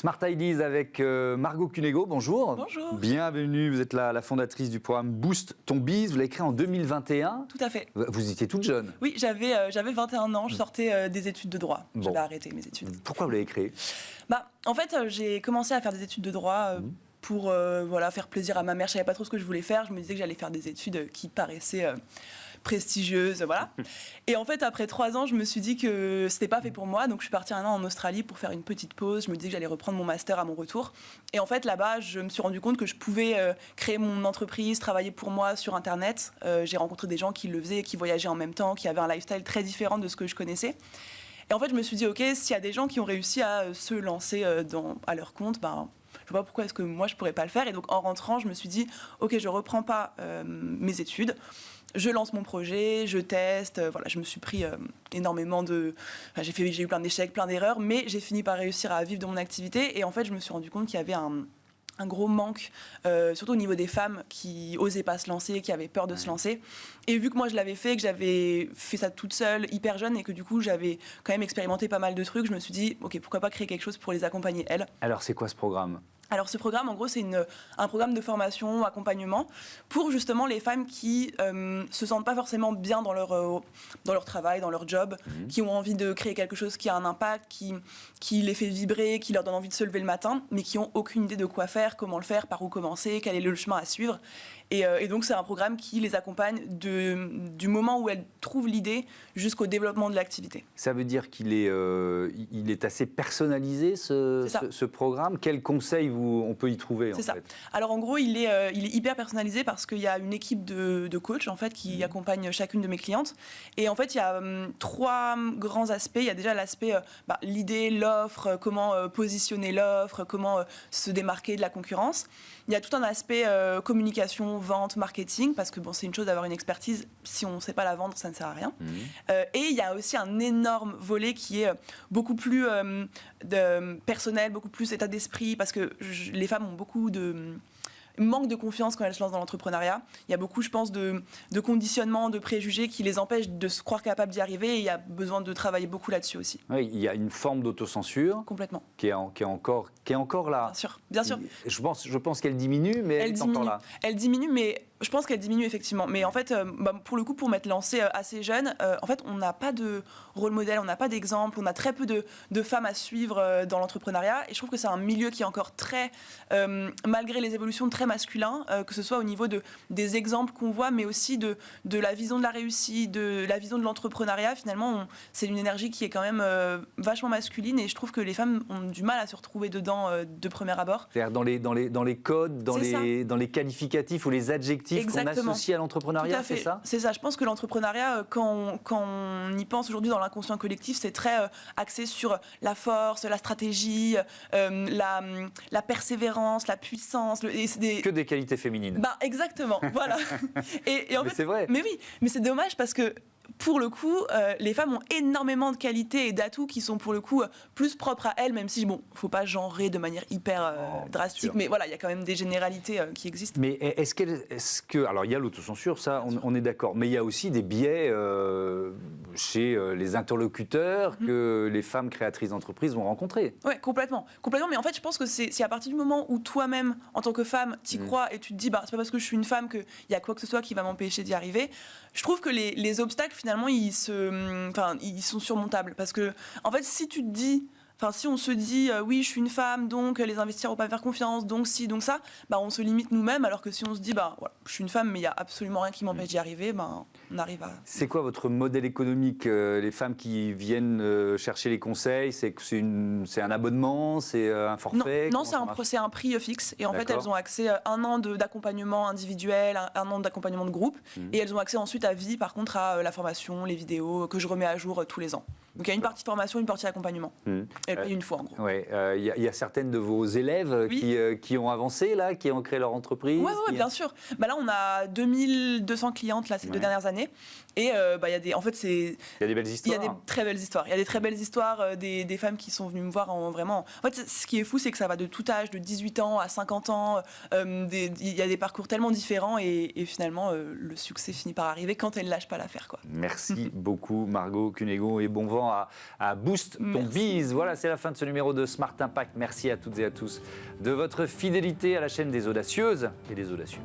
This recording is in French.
Smart Ideas avec Margot Cunego, bonjour. Bonjour. Bienvenue, vous êtes la fondatrice du programme Boost ton Biz, vous l'avez créé en 2021. Tout à fait. Vous étiez toute jeune. Oui, j'avais 21 ans, je sortais des études de droit. Bon. J'avais arrêté mes études. Pourquoi vous l'avez créé? En fait, j'ai commencé à faire des études de droit pour faire plaisir à ma mère. Je savais pas trop ce que je voulais faire. Je me disais que j'allais faire des études qui paraissaient prestigieuses, voilà. Et en fait, après 3 ans, je me suis dit que c'était pas fait pour moi. Donc, je suis partie 1 an en Australie pour faire une petite pause. Je me disais que j'allais reprendre mon master à mon retour. Et en fait, là-bas, je me suis rendu compte que je pouvais créer mon entreprise, travailler pour moi sur Internet. J'ai rencontré des gens qui le faisaient, qui voyageaient en même temps, qui avaient un lifestyle très différent de ce que je connaissais. Et en fait, je me suis dit, OK, s'il y a des gens qui ont réussi à se lancer à leur compte, je vois pas pourquoi est-ce que moi, je pourrais pas le faire. Et donc, en rentrant, je me suis dit, OK, je reprends pas mes études. Je lance mon projet, je teste. Je me suis pris énormément de... j'ai eu plein d'échecs, plein d'erreurs, mais j'ai fini par réussir à vivre de mon activité. Et en fait, je me suis rendu compte qu'il y avait un gros manque, surtout au niveau des femmes qui osaient pas se lancer, qui avaient peur de se lancer. Et vu que moi je l'avais fait, que j'avais fait ça toute seule, hyper jeune, et que du coup j'avais quand même expérimenté pas mal de trucs, je me suis dit, OK, pourquoi pas créer quelque chose pour les accompagner, elles. Alors c'est quoi ce programme ? Alors ce programme, en gros, c'est un programme de formation, accompagnement, pour justement les femmes qui se sentent pas forcément bien dans leur travail, dans leur job, qui ont envie de créer quelque chose qui a un impact, qui les fait vibrer, qui leur donne envie de se lever le matin, mais qui ont aucune idée de quoi faire, comment le faire, par où commencer, quel est le chemin à suivre. Et donc c'est un programme qui les accompagne du moment où elles trouvent l'idée jusqu'au développement de l'activité. Ça veut dire qu'il est assez personnalisé ce programme. Quels conseils on peut y trouver? C'est ça. Alors en gros, il est hyper personnalisé parce qu'il y a une équipe de coachs en fait qui accompagne chacune de mes clientes. Et en fait, il y a 3 grands aspects. Il y a déjà l'aspect l'idée, l'offre, comment positionner l'offre, comment se démarquer de la concurrence. Il y a tout un aspect communication, vente, marketing, parce que c'est une chose d'avoir une expertise, si on ne sait pas la vendre, ça ne sert à rien. Et il y a aussi un énorme volet qui est beaucoup plus personnel, beaucoup plus état d'esprit, parce que les femmes ont beaucoup de manque de confiance quand elles se lancent dans l'entrepreneuriat. Il y a beaucoup, je pense, de conditionnements, de préjugés qui les empêchent de se croire capables d'y arriver, et il y a besoin de travailler beaucoup là-dessus aussi. Oui, il y a une forme d'autocensure. Complètement. Qui est encore là. Bien sûr. Je pense qu'elle diminue, mais elle est encore là. Elle diminue, mais je pense qu'elle diminue effectivement. Mais en fait, pour le coup, pour m'être lancée assez jeune, en fait, on n'a pas de rôle modèle, on n'a pas d'exemple, on a très peu de femmes à suivre dans l'entrepreneuriat. Et je trouve que c'est un milieu qui est encore très, malgré les évolutions, très masculin, que ce soit au niveau des exemples qu'on voit, mais aussi de la vision de la réussite, de la vision de l'entrepreneuriat. Finalement, c'est une énergie qui est quand même vachement masculine, et je trouve que les femmes ont du mal à se retrouver dedans de premier abord. C'est-à-dire dans les codes, dans les qualificatifs ou les adjectifs qu'on associe à l'entrepreneuriat, c'est ça ? C'est ça. Je pense que l'entrepreneuriat, quand on y pense aujourd'hui dans l'inconscient collectif, c'est très axé sur la force, la stratégie, la persévérance, la puissance. Que des qualités féminines. Exactement, voilà. Et en mais fait, c'est vrai. Mais oui, mais c'est dommage parce que pour le coup, les femmes ont énormément de qualités et d'atouts qui sont pour le coup plus propres à elles, même si, faut pas genrer de manière hyper drastique, mais voilà, il y a quand même des généralités qui existent. Mais est-ce que... Alors, il y a l'autocensure, ça, on est d'accord, mais il y a aussi des biais chez les interlocuteurs que les femmes créatrices d'entreprises vont rencontrer. Oui, complètement. Mais en fait, je pense que c'est à partir du moment où toi-même, en tant que femme, t'y crois et tu te dis, c'est pas parce que je suis une femme qu'il y a quoi que ce soit qui va m'empêcher d'y arriver. Je trouve que les obstacles, finalement, ils sont surmontables. Parce que, en fait, si tu te dis... si on se dit oui, je suis une femme, donc les investisseurs vont pas me faire confiance, donc ci, donc ça, on se limite nous-mêmes, alors que si on se dit voilà, je suis une femme, mais il y a absolument rien qui m'empêche d'y arriver, on arrive à... C'est quoi votre modèle économique ? Les femmes qui viennent chercher les conseils, c'est un abonnement, c'est un forfait ? Non, c'est un prix fixe, et en fait elles ont accès à 1 an d'accompagnement individuel, un an d'accompagnement de groupe, et elles ont accès ensuite à vie, par contre, à la formation, les vidéos que je remets à jour tous les ans. Donc il y a une partie formation, une partie accompagnement. Elle paye une fois en gros. Ouais, il y a certaines de vos élèves qui ont avancé là, qui ont créé leur entreprise. Oui, bien sûr. Là, on a 2200 clientes là ces 2 dernières années, et il y a des, en fait, il y a des belles histoires. Il y a des très belles histoires. Il y a des très belles histoires des femmes qui sont venues me voir vraiment. En fait, ce qui est fou, c'est que ça va de tout âge, de 18 ans à 50 ans. Il y a des parcours tellement différents, et finalement, le succès finit par arriver quand elles ne lâchent pas l'affaire, quoi. Merci beaucoup, Margot Cunego, et bon vent à Boost ton Biz. Voilà. c'est la fin de ce numéro de Smart Impact. Merci à toutes et à tous de votre fidélité à la chaîne des audacieuses et des audacieux.